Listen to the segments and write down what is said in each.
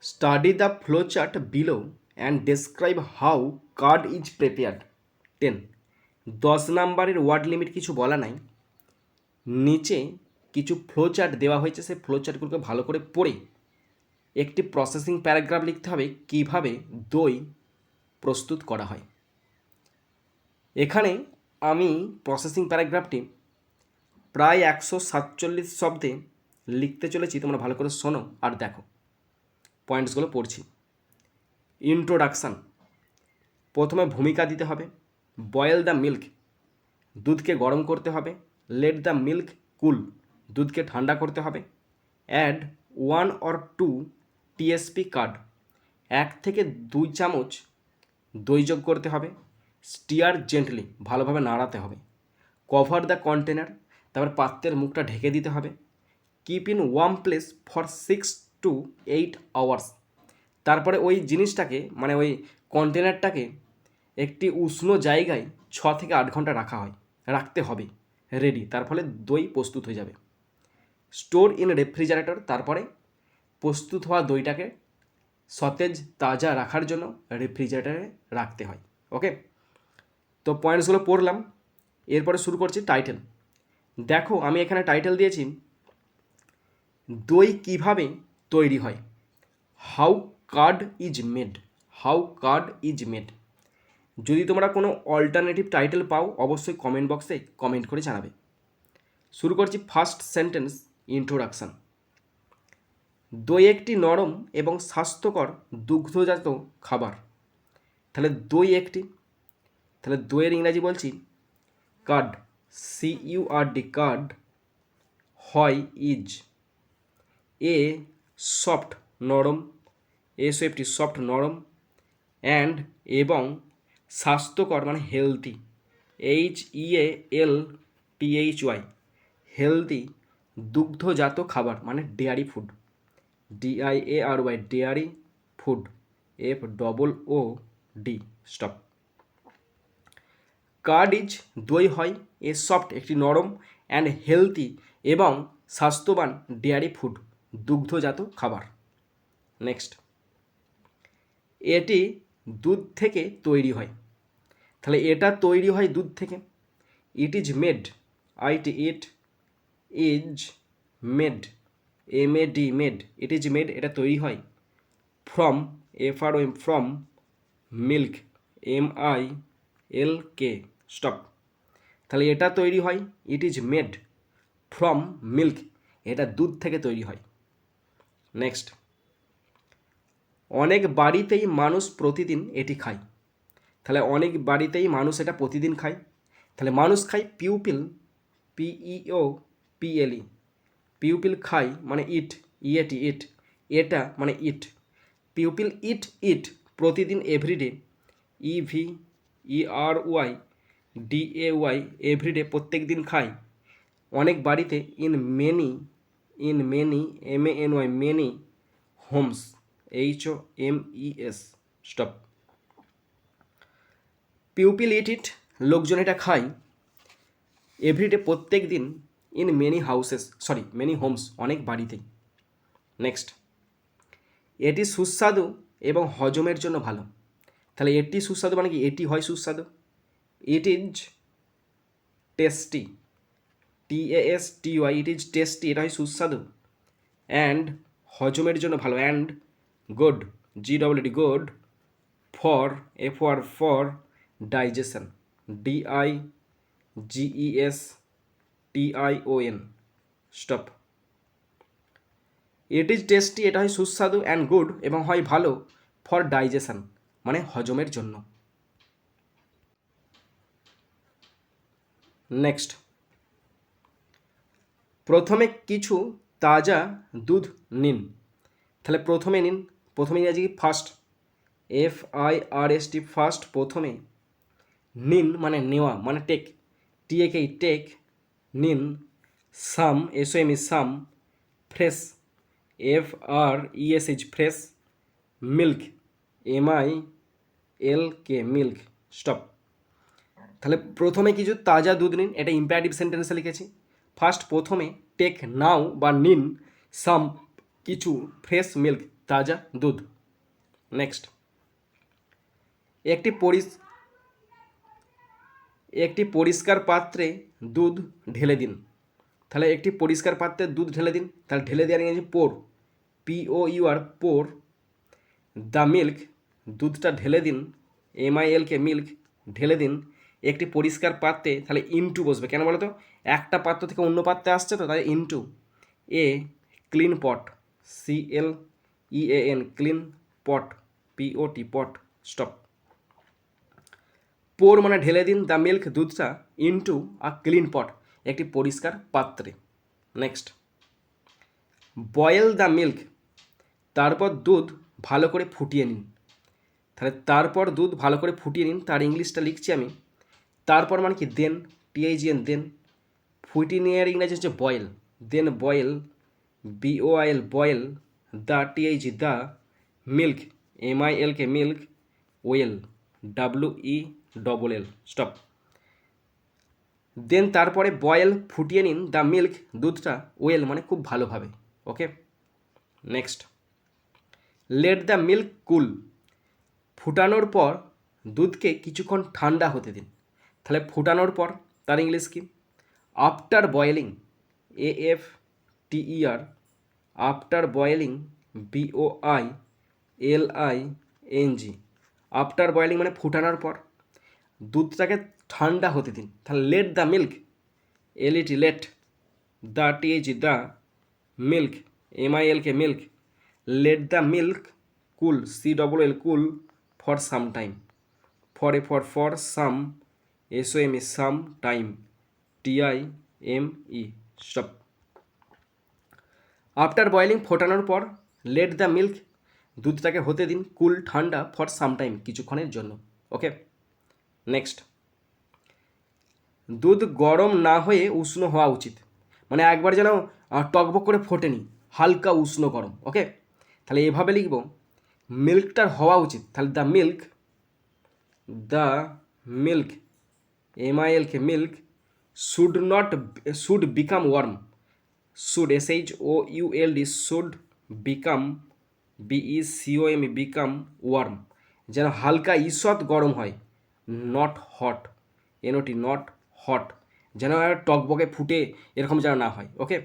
Study the flowchart below and describe how card is prepared. 10 নম্বরের word limit কিছু বলা নাই, নিচে কিছু ফ্লোচার্ট দেওয়া হয়েছে। সেই ফ্লোচার্টগুলোকে ভালো করে পড়ে একটি প্রসেসিং প্যারাগ্রাফ লিখতে হবে কিভাবে দই প্রস্তুত করা হয়। এখানে আমি প্রসেসিং প্যারাগ্রাফটি প্রায় 147 শব্দে লিখতে চলেছি। তোমরা ভালো করে শোনো আর দেখো, পয়েন্টসগুলো পড়ছি। ইন্ট্রোডাকশান, প্রথমে ভূমিকা দিতে হবে। বয়েল দ্য মিল্ক, দুধকে গরম করতে হবে। লেট দ্য মিল্ক কুল, দুধকে ঠান্ডা করতে হবে। অ্যাড 1 or 2 টিএসপি কার্ড, 1 থেকে 2 চামচ দই যোগ করতে হবে। স্টিয়ার জেন্টলি, ভালোভাবে নাড়াতে হবে। কভার দ্য কন্টেনার, তারপর পাত্রের মুখটা ঢেকে দিতে হবে। Keep in warm place for 6 to 8 hours, তারপরে ওই জিনিসটাকে মানে ওই কন্টেনারটাকে একটি উষ্ণ জায়গায় 6 থেকে 8 ঘন্টা রাখতে হবে রেডি, তার ফলে দই প্রস্তুত হয়ে যাবে। স্টোর ইন রেফ্রিজারেটর, তারপরে প্রস্তুত হওয়া দইটাকে সতেজ তাজা রাখার জন্য রেফ্রিজারেটরে রাখতে হয়। ওকে, তো পয়েন্টসগুলো পড়লাম। এরপরে শুরু করছি টাইটেল। দেখো আমি এখানে টাইটেল দিয়েছি দই কিভাবে তৈরি হয়, how card is made. How card is made. যদি তোমরা কোনো অল্টারনেটিভ টাইটেল পাও অবশ্যই কমেন্ট বক্সে কমেন্ট করে জানাবে। শুরু করছি ফার্স্ট সেন্টেন্স, ইন্ট্রোডাকশান। দই একটি নরম এবং স্বাস্থ্যকর দুগ্ধজাত খাবার। তাহলে দই একটি, তাহলে দইয়ের ইংরাজি বলছি কার্ড, CURD, কার্ড। হয় ইজ, এ সফট নরম, SOFT সফট নরম। অ্যান্ড এবং স্বাস্থ্যকর মানে হেলদি, HEALTHY হেলদি দুগ্ধজাত খাবার মানে dairy food, DIARY dairy food, FOOD stop. Card is দই হয়, এ সফট একটি নরম, অ্যান্ড হেলদি এবং স্বাস্থ্যবান ডেয়ারি ফুড দুগ্ধজাত খাবার। নেক্সট, এটি দুধ থেকে তৈরি হয়। তাহলে এটা তৈরি হয় দুধ থেকে। It is made, IT it is made, MAD made, it is made এটা তৈরি হয়। From, FROM from. Milk, MILK stop. তাহলে এটা তৈরি হয়, it is made from milk, এটা দুধ থেকে তৈরি হয়। নেক্সট, অনেক বাড়িতেই মানুষ প্রতিদিন এটি খায়। তাহলে অনেক বাড়িতেই মানুষ এটা প্রতিদিন খায়। তাহলে মানুষ খায়, পিউপিল, PEOPLE পিউপিল খায় মানে ইট, EAT ইট, এটা মানে ইট। পিউপিল ইট প্রতিদিন, এভরিডে, EVERY এভরিডে প্রত্যেক দিন খায়। অনেক বাড়িতে, in many MANY many homes, HOMES stop. People eat লোকজন এটা খায়। এভরিডে প্রত্যেক দিন, ইন মেনি হোমস অনেক বাড়িতেই। নেক্সট, এটি সুস্বাদু এবং হজমের জন্য ভালো। তাহলে এটি সুস্বাদু মানে কি, এটি হয় সুস্বাদু। It is tasty, TASTY it is tasty এটা হয় সুস্বাদু। অ্যান্ড হজমের জন্য ভালো, and good, GOOD good. For, for digestion, DIGESTION stop. It is tasty এটা হয় সুস্বাদু, অ্যান্ড গুড এবং হয় ভালো, ফর ডাইজেশন মানে হজমের জন্য। নেক্সট, প্রথমে কিছু তাজা দুধ নিন। তাহলে প্রথমে ইংরাজি ফার্স্ট, FIRST ফার্স্ট, প্রথমে। নিন মানে নেওয়া মানে টেক, টেক নিন। Some, SOME some. Fresh, FRESH fresh. Milk, MILK milk stop. তাহলে প্রথমে কিছু তাজা দুধ নিন, এটা ইম্পারেটিভ সেন্টেন্সে লিখেছি। ফার্স্ট প্রথমে, টেক নাও বা নিন সাম কিছু ফ্রেশ মিল্ক তাজা দুধ। নেক্সট, একটি পরিষ্কার পাত্রে দুধ ঢেলে দিন। তাহলে একটি পরিষ্কার পাত্রে দুধ ঢেলে দিন, তাহলে ঢেলে দেওয়ার ইংরেজি পোর, POUR, পোর দ্য মিল্ক, দুধটা ঢেলে দিন, MILK, মিল্ক, ঢেলে দিন একটি পরিষ্কার পাত্রে। তাহলে ইনটু বসবে, কেন বলো তো, একটা পাত্র থেকে অন্য পাত্রে আসছে তো, তাই into a clean pot, CLEAN, clean pot, POT, pot, stop. Pour মানে ঢেলে দিন দ্য মিল্ক, দুধটা, ইনটু আ ক্লিন পট, একটি পরিষ্কার পাত্রে। নেক্সট, বয়েল দ্য মিল্ক, তারপর দুধ ভালো করে ফুটিয়ে নিন। তাহলে তারপর দুধ ভালো করে ফুটিয়ে নিন, তার ইংলিশটা লিখছি আমি। তারপর মানে কি, দেন, TIGN, দেন। ফুটিয়ে নেওয়ার ইংরেজি হচ্ছে boil, then boil, BOIL, boil the, TIG, the, milk, MILK, milk, well, WELL, stop. Then তারপরে বয়েল, ফুটিয়ে নিন দ্য মিল্ক, দুধটা, ওয়েল মানে খুব ভালোভাবে। ওকে, নেক্সট, লেট দ্য মিল্ক কুল, ফুটানোর পর দুধকে কিছুক্ষণ ঠান্ডা হতে দিন। তাহলে ফুটানোর পর তার ইংলিশ কি, after boiling, AFTER, after boiling, BOILING, after boiling মানে ফুটানোর পর, দুধটাকে ঠান্ডা হতে দিন। তাহলে let the milk, LET, let, the, TIG, the, milk, MILK, milk, let the milk cool, COOL, cool, for some time, for some, SOME, some time, TIME, stop. After boiling, ফোটানোর পর, লেট দ্য মিল্ক, দুধটাকে হতে দিন, কুল, ঠান্ডা, for some time, কিছুক্ষণের জন্য। ওকে, next, দুধ গরম না হয়ে উষ্ণ হওয়া উচিত, মানে একবার যেন টকবক করে ফোটেনি, হালকা উষ্ণ গরম। ওকে, তাহলে এভাবে লিখব, মিল্কটার হওয়া উচিত, তাহলে the milk, MILK, milk, should become warm, should, SHOULD, should become, BECOM, become warm, যেন হালকা ঈষৎ গরম হয়, not hot, NOT, not hot, যেন টকবকে ফুটে এরকম যেন না হয়। Okay,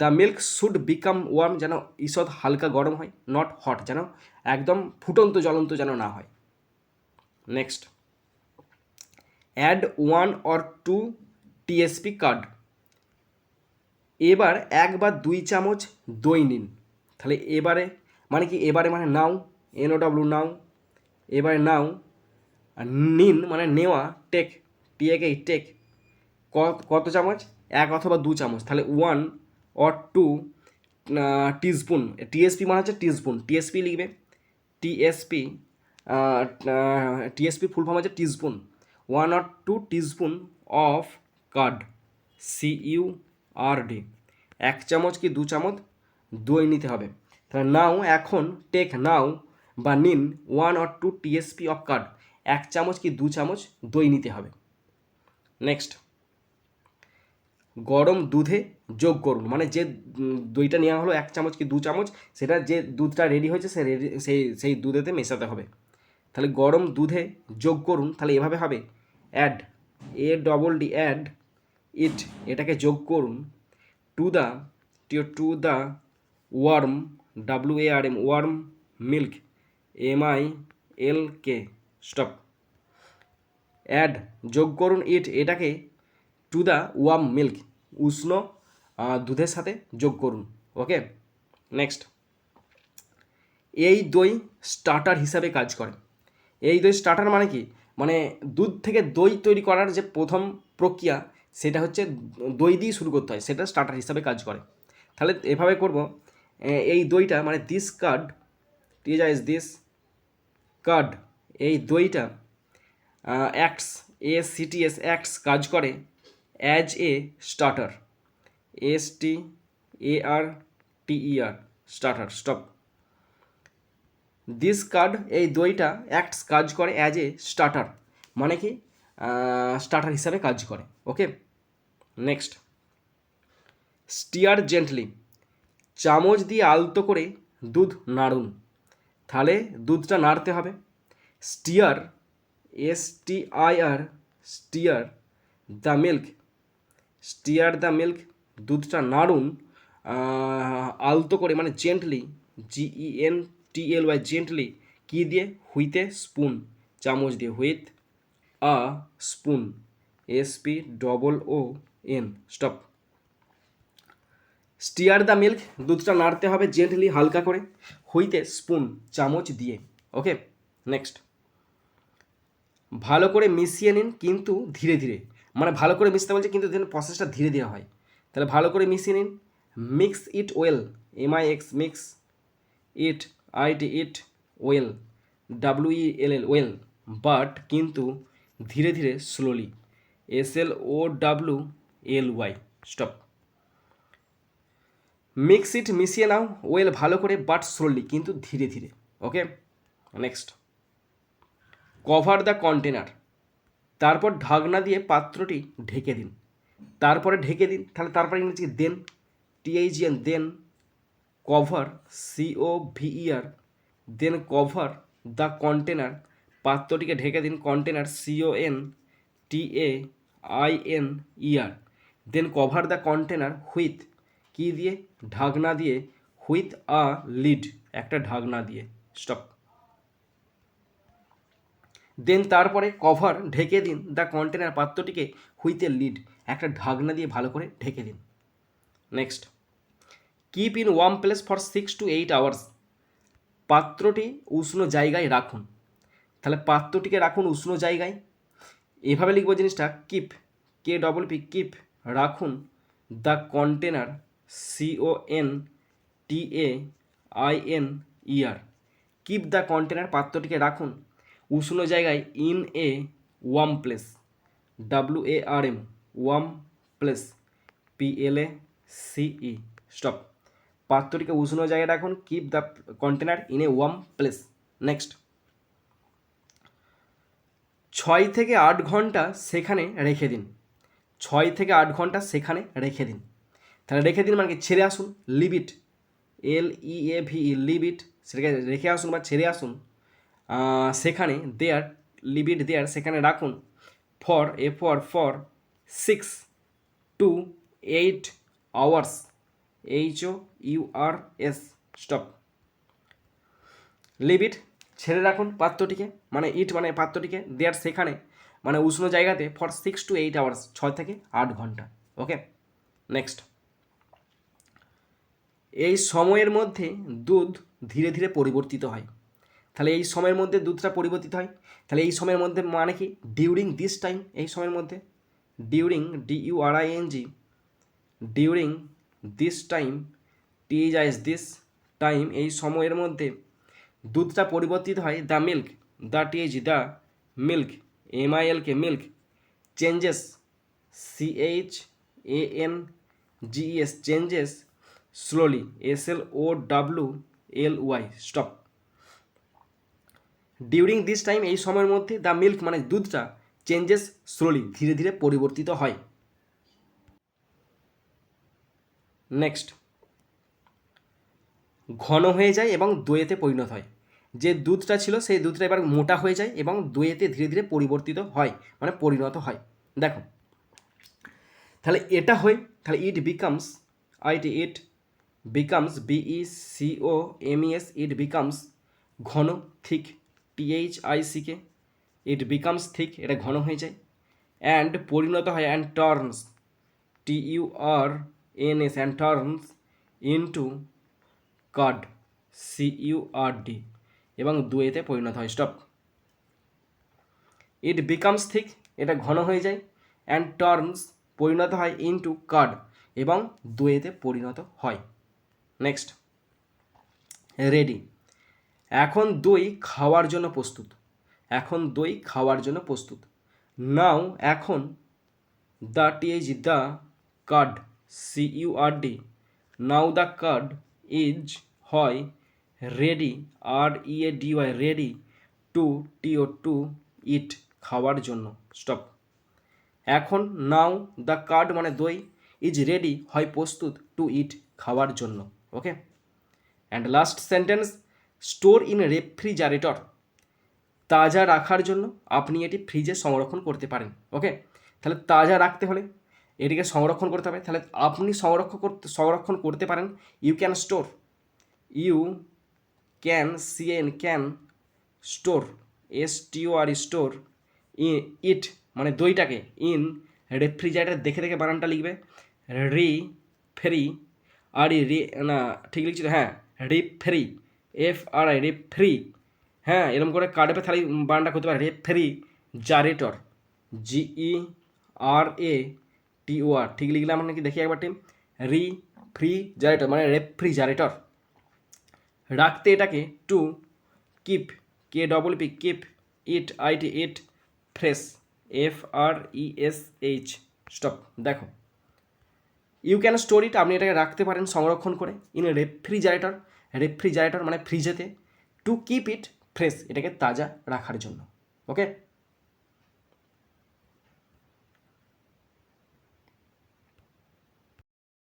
the milk should become warm, যেন ঈষৎ হালকা গরম হয়, নট হট, যেন একদম ফুটন্ত জ্বলন্ত যেন না হয়। Next, add 1 or 2 TSP curd, এবার 1 বা 2 চামচ দই নিন। তাহলে এবারে মানে কি, এবারে মানে নাও, NOW, নাও, এবারে নাও, আর নিন মানে নেওয়া, টেক, TAK, টেক, কত চামচ, 1 অথবা 2 চামচ, তাহলে 1 or 2 টিস্পুন, TSP মানে হচ্ছে টিস্পুন, TSP লিখবে, TSP, TSP ফুল ফর্ম হচ্ছে teaspoon, 1 or 2 teaspoon of card, CURD, 1 চামচ কি 2 চামচ দই নিতে হবে। তাহলে নাও, এখন, টেক, নাও বা নিন 1 or 2 TSP অফ কার্ড, 1 চামচ কি 2 চামচ দই নিতে হবে। নেক্সট, গরম দুধে যোগ করুন, মানে যে দইটা নেওয়া হলো 1 চামচ কি 2 চামচ, সেটা যে দুধটা রেডি হয়েছে সেই দুধেতে মেশাতে হবে। তাহলে গরম দুধে যোগ করুন, তাহলে এভাবে হবে, অ্যাড, ADD, অ্যাড ইট, এটাকে যোগ করুন, to the warm, WARM, warm milk, MILK, stop. Add, যোগ করুন, ইট, এটাকে, টু দ্য ওয়ার্ম মিল্ক, উষ্ণ দুধের সাথে যোগ করুন। ওকে, নেক্সট, এই দই স্টার্টার হিসাবে কাজ করে। এই দই স্টার্টার মানে কি, মানে দুধ থেকে দই তৈরি করার যে প্রথম প্রক্রিয়া, সেটা হচ্ছে দই দিয়ে শুরু করতে হয়, সেটা স্টার্টার হিসাবে কাজ করে। তাহলে এভাবে করব, এই দইটা মানে দিস কার্ড, দিস কার্ড, এই দইটা অ্যাক্টস, ACTS, অ্যাক্টস, কাজ করে, as a starter, STARTER, starter, stop. This card, এই দইটা, অ্যাক্টস, কাজ করে, অ্যাজ এ স্টার্টার, মানে কি স্টার্টার হিসাবে কাজ করে। ওকে, নেক্সট, স্টিয়ার জেন্টলি, চামচ দিয়ে আলতো করে দুধ নাড়ুন, তাহলে দুধটা নাড়তে হবে। Stair, STIR, stair the milk, stair the milk, দুধটা নাড়ুন আলতো করে, মানে জেন্টলি, GENTLY, জেন্টলি, কী দিয়ে? হুইথ এ স্পুন, চামচ দিয়ে, with a spoon, SPOON, stop. Stair the milk, দুধটা নাড়তে হবে জেন্টলি, হালকা করে, হুইথ এ স্পুন, চামচ দিয়ে। ওকে, নেক্সট। ভালো করে মিশিয়ে নিন কিন্তু ধীরে ধীরে, মানে ভালো করে মিশতে বলছে কিন্তু প্রসেসটা ধীরে ধীরে হয়। তাহলে ভালো করে মিশিয়ে নিন। Mix it well, MIX, mix it, IT, well, WELL, well, but কিন্তু ধীরে ধীরে, স্লোলি, SLOWLY, স্টপ। মিক্স ইট, মিশিয়ে নাও, ওয়েল, ভালো করে, বাট স্লোলি, কিন্তু ধীরে ধীরে। ওকে, নেক্সট। কভার দ্য কন্টেনার, তারপর ঢাকনা দিয়ে পাত্রটি ঢেকে দিন, তারপরে ঢেকে দিন, তাহলে তারপরে ইংরেজি then, THEN, then. Cover, COVER, then cover the container, পাত্রটিকে ঢেকে দিন, container, CONTAINER, then cover the container with, কী দিয়ে? ঢাকনা দিয়ে, হুইথ আ লিড, একটা ঢাকনা দিয়ে, স্টপ। দেন তারপরে কভার, ঢেকে দিন, দ্য কন্টেনার, পাত্রটিকে, হুইথ এ লিড, একটা ঢাকনা দিয়ে ভালো করে ঢেকে দিন। Next. Keep in warm place for 6 to 8 hours, পাত্রটি উষ্ণ জায়গায় রাখুন, তাহলে পাত্রটিকে রাখুন উষ্ণ জায়গায়। এভাবে লিখবো জিনিসটা, কিপ, KPP, কিপ, রাখুন, the container, CONTAINER, keep the container, পাত্রটিকে রাখুন উষ্ণ জায়গায়, in a warm place, WARM, warm place, PLACE, stop. পাত্রটিকে উষ্ণ জায়গায় রাখুন, keep the container in a warm place. Next. 6 থেকে 8 ঘন্টা সেখানে রেখে দিন, 6 থেকে 8 ঘন্টা সেখানে রেখে দিন, তাহলে রেখে দিন মানে কি? ছেড়ে আসুন, leave it, LEAVE, leave it, সেটাকে রেখে আসুন বা ছেড়ে আসুন সেখানে, দেয়ার, লিভ ইট দেয়ার, সেখানে রাখুন, ফর 6 to 8 hours, HOURS, stop. Leave it, ছেড়ে রাখুন পাত্রটিকে, মানে ইট মানে পাত্রটিকে, দেয়ার, সেখানে, মানে উষ্ণ জায়গাতে, ফর 6 to 8 hours, 6 থেকে 8 ঘন্টা। ওকে, নেক্সট। এই সময়ের মধ্যে দুধ ধীরে ধীরে পরিবর্তিত হয়, তাহলে এই সময়ের মধ্যে দুধটা পরিবর্তিত হয়, তাহলে এই সময়ের মধ্যে মানে কি? ডিউরিং দিস টাইম, এই সময়ের মধ্যে, during, DURING, during this time, THIS, this time, এই সময়ের মধ্যে দুধটা পরিবর্তিত হয়, the milk, the TH, the milk, MILK, milk, changes, CHANGES, changes, slowly, SLOWLY, stop. During this time, এই সময়ের মধ্যে, দ্য মিল্ক মানে দুধটা, চেঞ্জেস, স্লোলি, ধীরে ধীরে পরিবর্তিত হয়। নেক্সট। ঘন হয়ে যায় এবং দইয়েতে পরিণত হয়, যে দুধটা ছিল সেই দুধটা এবার মোটা হয়ে যায় এবং দইয়েতে ধীরে ধীরে পরিবর্তিত হয়, মানে পরিণত হয়। দেখো, তাহলে এটা হয়, তাহলে it becomes, it becomes, BECOMES, it becomes, ঘন, thick, THICK, it becomes thick, এটা ঘন হয়ে যায়, অ্যান্ড পরিণত হয়, and turns, TURNS, and turns into curd, CURD, এবং দইয়েতে পরিণত হয়, স্টপ। ইট বিকামস থিক, এটা ঘন হয়ে যায়, অ্যান্ড টার্নস, পরিণত হয়, ইনটু কার্ড, এবং দইয়েতে পরিণত হয়। নেক্সট। রেডি, এখন দই খাওয়ার জন্য প্রস্তুত, এখন দই খাওয়ার জন্য প্রস্তুত। নাও, এখন, the TH, the card, CURD, now the card is, হয়, ready, READY, ready, two eat, খাওয়ার জন্য, স্টপ। এখন, নাও দ্য কার্ড মানে দই, ইজ রেডি, হয় প্রস্তুত, টু ইট, খাওয়ার জন্য। Okay, and last sentence, store in refrigerator, তাজা রাখার জন্য আপনি এটি ফ্রিজে সংরক্ষণ করতে পারেন। ওকে, তাহলে তাজা রাখতে হলে এটিকে সংরক্ষণ করতে হবে, তাহলে আপনি সংরক্ষণ করতে পারেন। You can store, you can can store, STOR store, it মানে দইটাকে, ইন রেফ্রিজারেটর, দেখে দেখে বানানটা লিখবে, ফ্রি না ঠিক লিখছি তো, হ্যাঁ রিফ্রি, FRI রিফ্রি, হ্যাঁ এরকম করে কাটবে তাহলে বানানটা করতে পারে, রেফ্রিজারেটর, GERATOR, ঠিক লিখলাম নাকি দেখি একবার টিম, রিফ্রিজারেটর মানে রেফ্রিজারেটর। রাখতে এটাকে to keep, KPP keep, it fresh, FRESH stop. দেখো, ইউ ক্যান স্টোর ইট, আপনি এটাকে রাখতে পারেন সংরক্ষণ করে, ইন রেফ্রিজারেটর মানে ফ্রিজেতে, টু কিপ ইট ফ্রেশ, এটাকে তাজা রাখার জন্য। ওকে।